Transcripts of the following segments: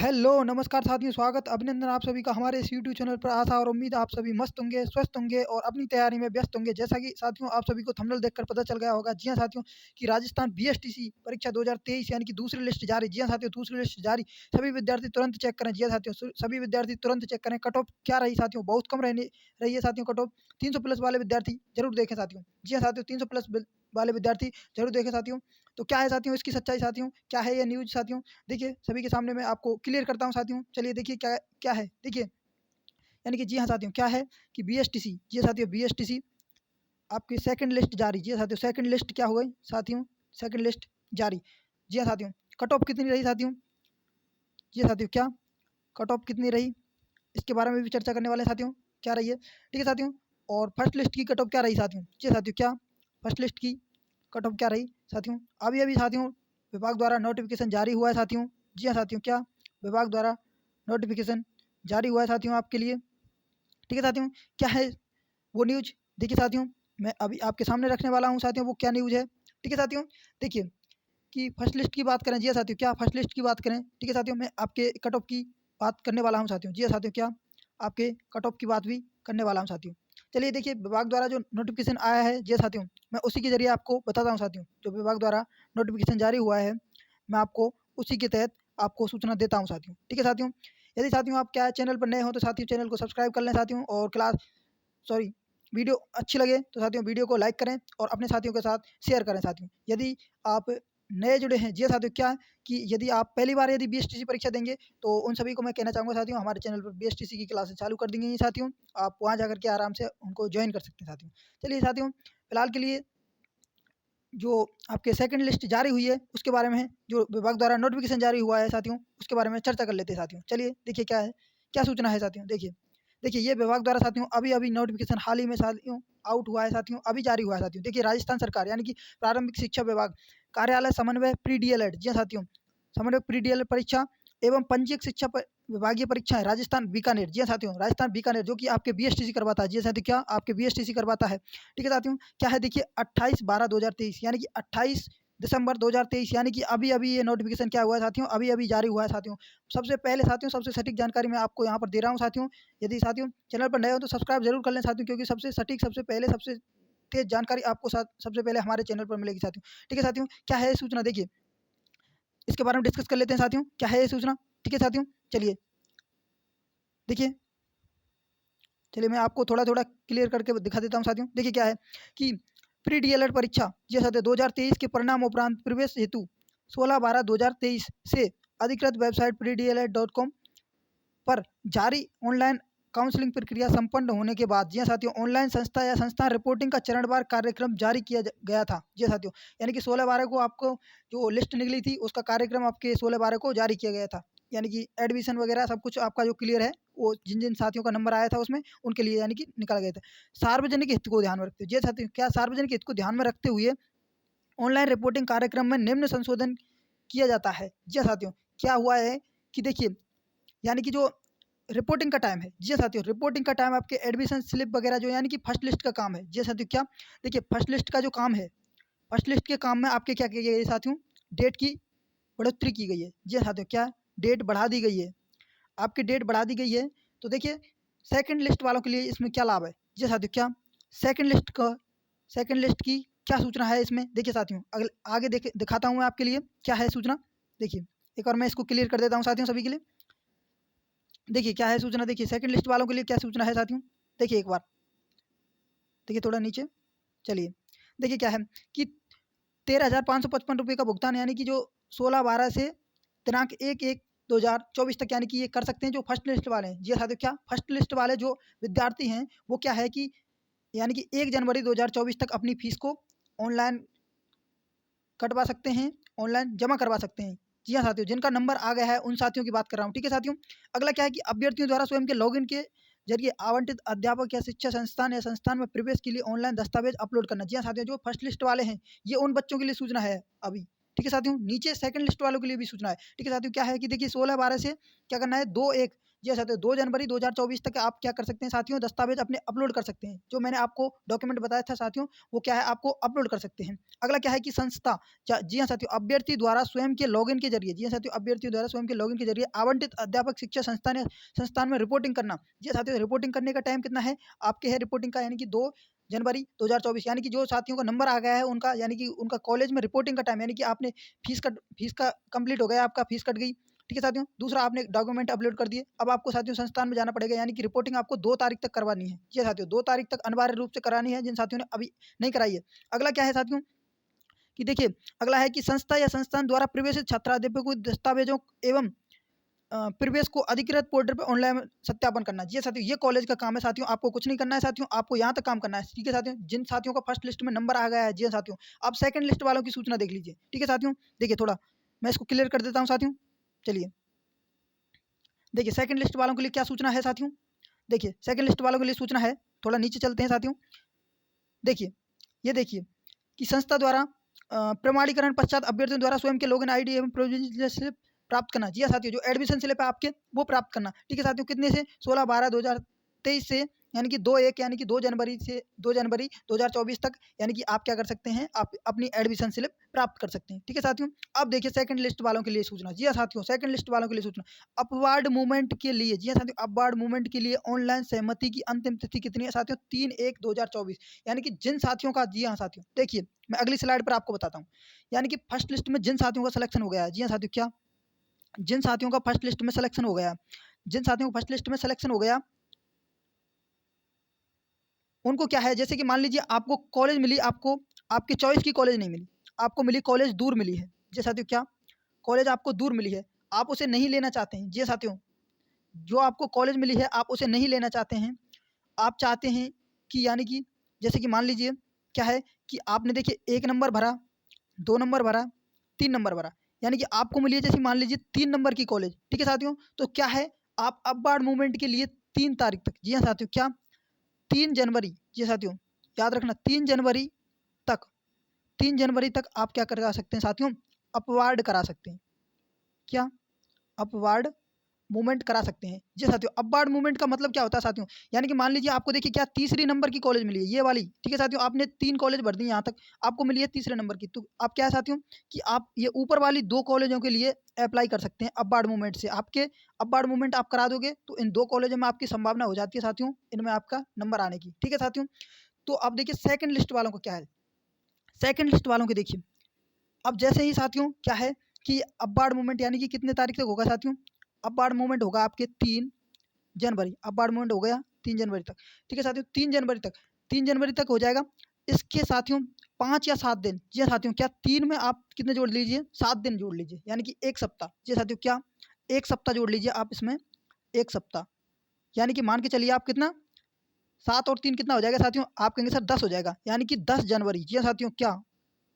Hello, नमस्कार साथियों, स्वागत, अभिनंदन आप सभी का हमारे इस यूट्यूब चैनल पर। आशा और उम्मीद आप सभी मस्त होंगे, स्वस्थ होंगे और अपनी तैयारी में व्यस्त होंगे। जैसा कि साथियों आप सभी को थंबनेल देखकर पता चल गया होगा। जी हाँ साथियों, कि राजस्थान बीएसटीसी परीक्षा 2023 यानी कि दूसरी लिस्ट जारी। जी हाँ साथियों, दूसरी लिस्ट जारी। सभी विद्यार्थी तुरंत चेक करें। जी हाँ साथियों, सभी विद्यार्थी तुरंत चेक करें। कट ऑफ क्या रही साथियों? बहुत कम रही है साथियों कट ऑफ। 300 प्लस वाले विद्यार्थी जरूर देखें साथियों। जी हाँ साथियों, 300 प्लस वाले विद्यार्थी जरूर देखें साथियों। तो क्या है साथियों इसकी सच्चाई साथियों? क्या है ये न्यूज़ साथियों? देखिए सभी के सामने मैं आपको क्लियर करता हूँ साथियों। चलिए देखिए क्या क्या है। देखिए यानी कि जी हाँ साथियों, क्या है कि बीएसटीसी, जी हाँ साथियों, बीएसटीसी आपकी सेकंड लिस्ट जारी। जी हाँ साथियों, सेकंड लिस्ट क्या हो गई साथियों? सेकंड लिस्ट जारी। जी हाँ साथियों, कट ऑफ कितनी रही साथियों? जी हाँ साथियों, क्या कट ऑफ कितनी रही, इसके बारे में भी चर्चा करने वाले हैं साथियों। क्या रही है, ठीक है साथियों। और फर्स्ट लिस्ट की कट ऑफ क्या रही साथियों? जी हाँ साथियों, क्या फर्स्ट लिस्ट की कट ऑफ क्या रही साथियों? अभी अभी साथियों विभाग द्वारा नोटिफिकेशन जारी हुआ है साथियों। जी हाँ साथियों, क्या विभाग द्वारा नोटिफिकेशन जारी हुआ है साथियों आपके लिए। ठीक है साथियों, क्या है वो न्यूज़? देखिए साथियों, मैं अभी आपके सामने रखने वाला हूँ साथियों, वो क्या न्यूज़ है। ठीक है साथियों, देखिए कि फर्स्ट लिस्ट की बात करें। जी हाँ साथियों, क्या फर्स्ट लिस्ट की बात करें। ठीक है साथियों, मैं आपके कट ऑफ की बात करने वाला हूँ साथियों। जी हाँ साथियों, क्या आपके कट ऑफ की बात भी करने वाला हूँ साथियों। चलिए देखिए, विभाग द्वारा जो नोटिफिकेशन आया है, जी हाँ साथियों, मैं उसी के जरिए आपको बताता हूँ साथियों। जो विभाग द्वारा नोटिफिकेशन जारी हुआ है, मैं आपको उसी के तहत आपको सूचना देता हूँ साथियों। ठीक है साथियों, यदि साथियों आप क्या चैनल पर नए हो तो साथियों चैनल को सब्सक्राइब कर लें साथियों। और सॉरी वीडियो अच्छी लगे तो साथियों वीडियो को लाइक करें और अपने साथियों के साथ शेयर करें साथियों। यदि आप नए जुड़े हैं, जी साथियों, क्या कि यदि आप पहली बार यदि बीएसटीसी परीक्षा देंगे तो उन सभी को मैं कहना चाहूँगा साथियों, हमारे चैनल पर बीएसटीसी की क्लासेस चालू कर दी गई हैं साथियों। आप वहाँ जाकर के आराम से उनको ज्वाइन कर सकते हैं साथियों। चलिए साथियों, फिलहाल के लिए जो आपके सेकंड लिस्ट जारी हुई है उसके बारे में है, जो विभाग द्वारा नोटिफिकेशन जारी हुआ है साथियों, उसके बारे में चर्चा कर लेते हैं साथियों। चलिए देखिए क्या है, क्या सूचना है साथियों। देखिए ये विभाग द्वारा साथियों अभी नोटिफिकेशन हाल ही में साथियों आउट हुआ है साथियों, अभी जारी हुआ है साथियों। देखिए राजस्थान सरकार यानी कि प्रारंभिक शिक्षा विभाग कार्यालय समन्वय प्री डीएलएड, जी हाँ साथियों, समन्वय प्री डीएलएड परीक्षा एवं पंजीयक शिक्षा विभागीय परीक्षाएं राजस्थान बीकानेर। जी हाँ साथियों, राजस्थान बीकानेर जो कि आपके बीएसटीसी करवाता है। जी हाँ साथियों, क्या आपके बीएसटीसी करवाता है। ठीक है साथियों, क्या है देखिए 28/12/2023 यानी कि 28 दिसंबर 2023 यानी कि अभी ये नोटिफिकेशन क्या हुआ है साथियों, अभी जारी हुआ है साथियों। सबसे पहले साथियों सबसे सटीक जानकारी मैं आपको यहाँ पर दे रहा हूँ साथियों। यदि साथियों चैनल पर नए हो तो सब्सक्राइब जरूर कर लें साथियों, क्योंकि सबसे सटीक, सबसे पहले, सबसे तेज जानकारी आपको सबसे पहले हमारे चैनल पर मिलेगी साथियों। ठीक है साथियों, क्या है ये सूचना, देखिए इसके बारे में डिस्कस कर लेते हैं साथियों। क्या है ये सूचना, ठीक है साथियों। चलिए देखिए, चलिए मैं आपको थोड़ा थोड़ा क्लियर करके दिखा देता हूँ साथियों। देखिए क्या है कि प्री डीएलएड परीक्षा, जी साथियों, 2023 के परिणाम उपरांत प्रवेश हेतु 16/12/2023 से अधिकृत वेबसाइट preDLED.com पर जारी ऑनलाइन काउंसलिंग प्रक्रिया संपन्न होने के बाद, जी हाँ साथियों, ऑनलाइन संस्था या संस्थान रिपोर्टिंग का चरणवार कार्यक्रम जारी किया गया था। जी हाँ साथियों, यानी कि 16/12 को आपको जो लिस्ट निकली थी उसका कार्यक्रम आपके 16/12 को जारी किया गया था। यानी कि एडमिशन वगैरह सब कुछ आपका जो क्लियर है, वो जिन जिन साथियों का नंबर आया था उसमें उनके लिए यानी कि निकाला गया था। सार्वजनिक हित को ध्यान में रखते हुए, जी हाँ साथियों, क्या सार्वजनिक हित को ध्यान में रखते हुए ऑनलाइन रिपोर्टिंग कार्यक्रम में निम्न संशोधन किया जाता है। जी हाँ साथियों, क्या हुआ है कि देखिए यानी कि जो रिपोर्टिंग का टाइम है, जी हाँ साथियों, रिपोर्टिंग का टाइम आपके एडमिशन स्लिप वगैरह जो यानी कि फर्स्ट लिस्ट का काम है। जी हाँ साथियों, क्या देखिए फर्स्ट लिस्ट का जो काम है, फर्स्ट लिस्ट के काम में आपके क्या किया गया है साथियों, डेट की बढ़ोतरी की गई है। जी हाँ साथियों, क्या डेट बढ़ा दी गई है, आपकी डेट बढ़ा दी गई है। तो देखिए सेकंड लिस्ट वालों के लिए इसमें क्या लाभ है। जी हाँ साथियों, क्या सेकंड लिस्ट की क्या सूचना है इसमें। देखिए साथियों अगले आगे दिखाता हूँ मैं आपके लिए क्या है सूचना। देखिए एक बार मैं इसको क्लियर कर देता हूँ साथियों सभी के लिए। देखिए क्या है सूचना, देखिए सेकंड लिस्ट वालों के लिए क्या सूचना है साथियों। देखिए एक बार देखिए थोड़ा नीचे, चलिए देखिए क्या है कि 13,555 रुपये का भुगतान यानी कि जो 16/12 से दिनांक 1/1/2024 तक यानी कि ये कर सकते हैं जो फर्स्ट लिस्ट वाले हैं। जी साथियों, क्या फर्स्ट लिस्ट वाले जो विद्यार्थी हैं वो क्या है कि यानी कि 1 जनवरी 2024 तक अपनी फीस को ऑनलाइन कटवा सकते हैं, ऑनलाइन जमा करवा सकते हैं। जी हाँ साथियों, जिनका नंबर आ गया है उन साथियों की बात कर रहा हूँ। ठीक है साथियों, अगला क्या है कि अभ्यर्थियों द्वारा स्वयं के लॉगिन के जरिए आवंटित अध्यापक या शिक्षा संस्थान या संस्थान में प्रवेश के लिए ऑनलाइन दस्तावेज अपलोड करना। जी हाँ साथियों, जो फर्स्ट लिस्ट वाले हैं ये उन बच्चों के लिए सूचना है अभी। ठीक है साथियों। नीचे सेकंड लिस्ट वालों के लिए भी सूचना है। ठीक है साथियों, क्या है कि देखिए 16/12 से क्या करना है, 2/1 जी हाँ साथियों, 2 जनवरी 2024 तक आप क्या कर सकते हैं साथियों, दस्तावेज अपने अपलोड कर सकते हैं। जो मैंने आपको डॉक्यूमेंट बताया था साथियों, वो क्या है, आपको अपलोड कर सकते हैं। अगला क्या है कि संस्था, जी हाँ साथियों, अभ्यर्थी द्वारा स्वयं के लॉगिन के जरिए, जी हाँ साथियों, अभ्यर्थी द्वारा स्वयं के लॉगिन के जरिए आवंटित अध्यापक शिक्षा संस्थान में रिपोर्टिंग करना। जी हाँ साथियों, रिपोर्टिंग करने का टाइम कितना है आपके, है रिपोर्टिंग का, यानी कि 2 जनवरी 2024, यानी कि जो साथियों का नंबर आ गया है उनका, यानी कि उनका कॉलेज में रिपोर्टिंग का टाइम, यानी कि आपने फीस का कंप्लीट हो गया, आपका फीस कट गई। ठीक है साथियों, दूसरा आपने डॉक्यूमेंट अपलोड कर दिए, अब आपको साथियों संस्थान में जाना पड़ेगा, यानी कि रिपोर्टिंग आपको 2 तारीख तक करवानी है। जी साथियों, 2 तारीख तक अनिवार्य रूप से करानी है, जिन साथियों ने अभी नहीं कराई है। अगला क्या है साथियों कि देखिए, अगला है कि संस्था या संस्थान द्वारा प्रवेशित छात्राध्यापकों को दस्तावेजों एवं प्रवेश को अधिकृत पोर्टल पर ऑनलाइन सत्यापन करना। जी साथियों, ये कॉलेज का काम है साथियों, आपको कुछ नहीं करना है साथियों, आपको यहाँ तक काम करना है। ठीक है साथियों, जिन साथियों का फर्स्ट लिस्ट में नंबर आ गया है, जी हाँ साथियों, आप सेकंड लिस्ट वालों की सूचना देख लीजिए। ठीक है साथियों, देखिए थोड़ा मैं इसको क्लियर कर देता हूँ साथियों। चलिए देखिए, सेकंड लिस्ट वालों के लिए क्या सूचना है साथियों, देखिए सेकंड लिस्ट वालों के लिए सूचना है, थोड़ा नीचे चलते हैं साथियों। देखिए, ये देखिए कि संस्था द्वारा प्रमाणीकरण पश्चात अभ्यर्थियों द्वारा स्वयं के लॉगिन आईडी एवं प्रोविजनल स्लिप प्राप्त करना। जी हाँ साथियों, जो एडमिशन स्लिप है आपके, वो प्राप्त करना। ठीक है साथियों, कितने से, 16/12/2023 से, यानी कि 2/1 यानी कि 2 जनवरी से 2 जनवरी 2024 तक, यानी कि आप क्या कर सकते हैं, आप अपनी एडमिशन स्लिप प्राप्त कर सकते हैं। ठीक है साथियों, अब देखिए सेकंड लिस्ट वालों के लिए सूचना। जी हाँ साथियों, सेकंड लिस्ट वालों के लिए सूचना, अपवार्ड मूवमेंट के लिए, जी हाँ साथियों, अपवार्ड मूवमेंट के लिए ऑनलाइन सहमति की अंतिम तिथि कितनी है साथियों, 3/1/2024, यानी कि जिन साथियों का, जी हाँ साथियों, देखिए मैं अगली स्लाइड पर आपको बताता हूँ, यानी कि फर्स्ट लिस्ट में जिन साथियों का सिलेक्शन हो गया है, जी हाँ साथियों, क्या, जिन साथियों का फर्स्ट लिस्ट में सिलेक्शन हो गया, जिन साथियों को फर्स्ट लिस्ट में सिलेक्शन हो गया, उनको क्या है, जैसे कि मान लीजिए आपको कॉलेज मिली, आपको आपकी चॉइस की कॉलेज नहीं मिली, आपको मिली कॉलेज दूर मिली है। जी साथियों, क्या, कॉलेज आपको दूर मिली है, आप उसे नहीं लेना चाहते हैं। जी साथियों, जो आपको कॉलेज मिली है आप उसे नहीं लेना चाहते हैं, आप चाहते हैं कि, यानी कि जैसे कि मान लीजिए क्या है कि आपने देखिए 1 नंबर भरा, 2 नंबर भरा, 3 नंबर भरा, यानी कि आपको मिली है, जैसे मान लीजिए 3 नंबर की कॉलेज। ठीक है साथियों, तो क्या है, आप अपवार्ड मूवमेंट के लिए 3 तारीख तक, जी हाँ साथियों, क्या, 3 जनवरी, जी साथियों, याद रखना 3 जनवरी तक, 3 जनवरी तक आप क्या करा सकते हैं साथियों, अपवार्ड करा सकते हैं। क्या, अपवार्ड मूवमेंट करा सकते हैं। जी साथियों, अपवार्ड मूवमेंट का मतलब क्या होता है साथियों, यानी कि मान लीजिए आपको देखिए क्या, तीसरी नंबर की कॉलेज मिली है, ये वाली। ठीक है साथियों, आपने 3 कॉलेज भर दी यहाँ तक, आपको मिली है तीसरे नंबर की, तो आप क्या है साथियों कि आप ये ऊपर वाली 2 कॉलेजों के लिए अप्लाई कर सकते हैं अपवार्ड मूवमेंट से। आपके अपवार्ड मूवमेंट आप करा दोगे तो इन 2 कॉलेजों में आपकी संभावना हो जाती है साथियों, इनमें आपका नंबर आने की। ठीक है साथियों, तो अब देखिए सेकंड लिस्ट वालों को क्या है, सेकंड लिस्ट वालों के देखिए, अब जैसे ही साथियों क्या है कि अपवार्ड मूवमेंट, यानी कि कितने तारीख तक होगा साथियों, अपवार्ड मूवमेंट होगा आपके 3 जनवरी, अपवार्ड मूवमेंट हो गया 3 जनवरी तक। ठीक है साथियों, 3 जनवरी तक, 3 जनवरी तक हो जाएगा। इसके साथियों 5 या 7 दिन, जी हाँ साथियों, क्या, 3 में आप कितने जोड़ लीजिए, 7 दिन जोड़ लीजिए, यानी कि 1 सप्ताह। जी साथियों, क्या, 1 सप्ताह जोड़ लीजिए आप इसमें, 1 सप्ताह, यानी कि मान के चलिए आप कितना, 7 और 3 कितना हो जाएगा साथियों, आप कहेंगे सर 10 हो जाएगा, यानी कि 10 जनवरी। जी हाँ साथियों, क्या,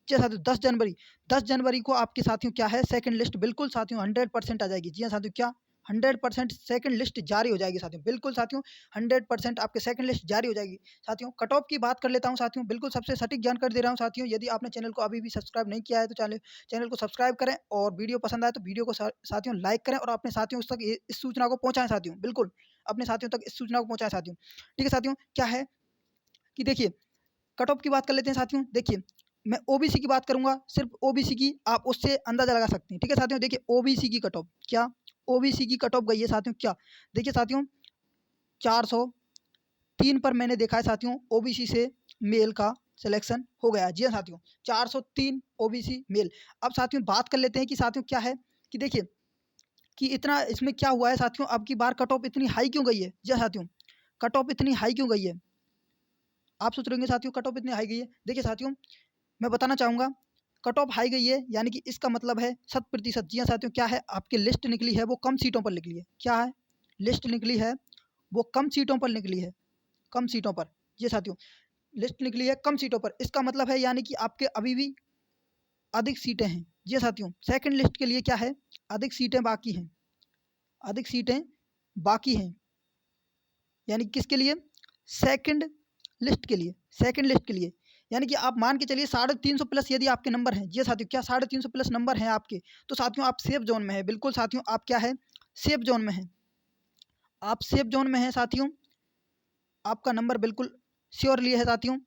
जी हाँ साथियों, 10 जनवरी, 10 जनवरी को आपके साथियों क्या है, सेकंड लिस्ट बिल्कुल साथियों 100% आ जाएगी। जी हाँ साथियों, क्या, 100% सेकंड लिस्ट जारी हो जाएगी साथियों, बिल्कुल साथियों 100% आपके सेकंड लिस्ट जारी हो जाएगी। साथियों कट ऑफ की बात कर लेता हूँ साथियों, बिल्कुल सबसे सटीक जानकारी दे रहा हूँ साथियों। यदि आपने चैनल को अभी भी सब्सक्राइब नहीं किया है तो चैनल को सब्सक्राइब करें, और वीडियो पसंद आए तो वीडियो को साथियों लाइक करें, और अपने साथियों तक इस सूचना को पहुँचाएँ साथियों, बिल्कुल अपने साथियों तक इस सूचना को पहुँचाएँ साथियों। ठीक है साथियों, क्या है कि देखिए कट ऑफ की बात कर लेते हैं साथियों। देखिए मैं ओबीसी की बात करूंगा, सिर्फ ओबीसी की, आप उससे अंदाजा लगा सकते हैं। ठीक है साथियों, देखिए ओबीसी की कट ऑफ, क्या, ओबीसी की कट ऑफ गई है साथियों, क्या, देखिए साथियों 403 पर मैंने देखा है साथियों, ओबीसी से मेल का सिलेक्शन हो गया। जी हाँ साथियों, 403 ओबीसी मेल। अब साथियों बात कर लेते हैं कि साथियों क्या है कि देखिए कि इतना इसमें क्या हुआ है साथियों, अब की बार कट ऑफ इतनी हाई क्यों गई है। जी हाँ साथियों, कट ऑफ इतनी हाई क्यों गई है, आप सोच रहे होंगे साथियों कट ऑफ इतनी हाई गई है। देखिए साथियों मैं बताना चाहूँगा, कट ऑफ हाई गई है, यानी कि इसका मतलब है 100%। जी हाँ साथियों, क्या है, आपकी लिस्ट निकली है वो कम सीटों पर निकली है। क्या है, लिस्ट निकली है वो कम सीटों पर निकली है, कम सीटों पर। जी साथियों, लिस्ट निकली है कम सीटों पर, इसका मतलब है यानी कि आपके अभी भी अधिक सीटें हैं। जी हाँ साथियों, सेकंड लिस्ट के लिए क्या है, अधिक सीटें बाकी हैं, अधिक सीटें बाकी हैं, यानी किसके लिए, सेकंड लिस्ट के लिए, सेकंड लिस्ट के लिए, यानी कि आप मान के चलिए 350 प्लस यदि आपके नंबर हैं, जी साथियों, क्या 350 प्लस नंबर हैं आपके, तो साथियों आप सेफ जोन में हैं। बिल्कुल साथियों, आप क्या है, सेफ जोन में हैं, आप सेफ जोन में हैं साथियों। आपका नंबर बिल्कुल श्योरली है साथियों,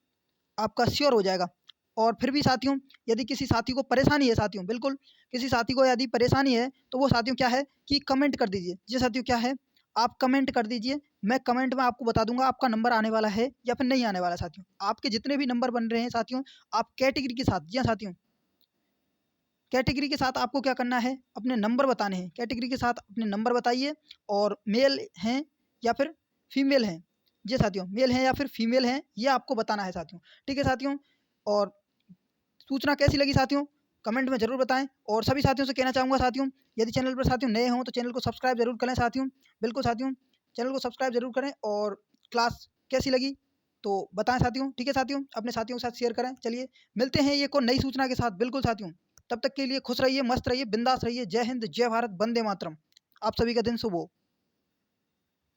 आपका श्योर हो जाएगा। और फिर भी साथियों, यदि किसी साथी को परेशानी है साथियों, बिल्कुल किसी साथी को यदि परेशानी है, तो वो साथियों क्या है कि कमेंट कर दीजिए। जी साथियों, क्या है, आप कमेंट कर दीजिए, मैं कमेंट में आपको बता दूंगा आपका नंबर आने वाला है या फिर नहीं आने वाला। साथियों, आपके जितने भी नंबर बन रहे हैं साथियों, आप कैटेगरी के साथ, जी हाँ साथियों, कैटेगरी के साथ आपको क्या करना है, अपने नंबर बताने हैं। कैटेगरी के साथ अपने नंबर बताइए, और मेल हैं या फिर फीमेल हैं, जी साथियों, मेल हैं या फिर फीमेल हैं, ये आपको बताना है साथियों। ठीक है साथियों, और सूचना कैसी लगी साथियों, कमेंट में ज़रूर बताएं। और सभी साथियों से कहना चाहूँगा साथियों, यदि चैनल पर साथियों नए हों तो चैनल को सब्सक्राइब जरूर करें साथियों। बिल्कुल साथियों, चैनल को सब्सक्राइब जरूर करें, और क्लास कैसी लगी तो बताएं साथियों। ठीक है साथियों, अपने साथियों के साथ शेयर करें। चलिए मिलते हैं एक और नई सूचना के साथ। बिल्कुल साथियों, तब तक के लिए खुश रहिए, मस्त रहिए, बिंदास रहिए। जय हिंद, जय भारत, वंदे मातरम। आप सभी का दिन शुभ हो।